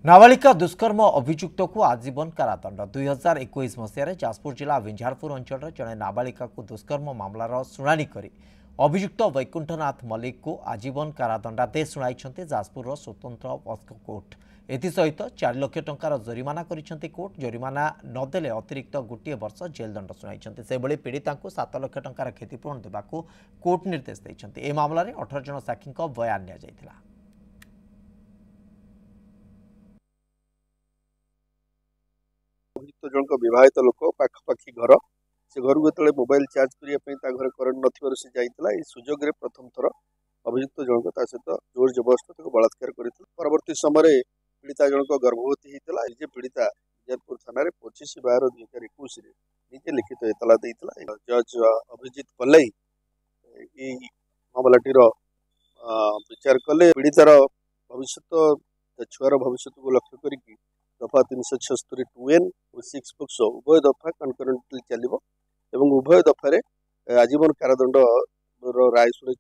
नाबालिका दुष्कर्म अभियुक्त को आजीवन कारादंड 2021 मसीह जाजपुर जिला विंझारपुर अंचल जड़े नाबालिका को दुष्कर्म मामलार शुणाणी कर अभियुक्त वैकुंठनाथ मल्लिक को आजीवन कारादंडादेश शुणाई जाजपुर स्वतंत्र पॉक्सो कोर्ट एसहित 4 लाख टंकार जरिमाना कर कोर्ट जरिमाना नदेले अतिरिक्त गोटे वर्ष जेल दंड शुणाई से पीड़िता को 7 लाख टंकार क्षतिपूरण देवाक कोर्ट निर्देश देते। यह मामलें 18 जन साक्षी बयान निया अभियुक्त जनक विवाहित लोक पाखापाखि घर से घर को जो मोबाइल चार्ज करने घर करंट नथिबारु से जाइतला ए सुजोग रे प्रथम थर अभियुक्त जनक ता सहित जोर जबरदस्त बलात्कार करथिल। परवर्ती समय पीड़िता जनक गर्भवती होता जे पीड़िता विजयपुर थाना 25/12/2021 निजे लिखित एतला देइतला। जज अभिजित पल्लई ए मामलाटीर विचार कले पीड़ितार भविष्य छुआर भविष्य को लक्ष्य करिकी दफा 376 2N और 6 पक्ष उभय दफा कनकरेंटली चलो एवं उभय दफारे आजीवन कारादंड राय शुणाई।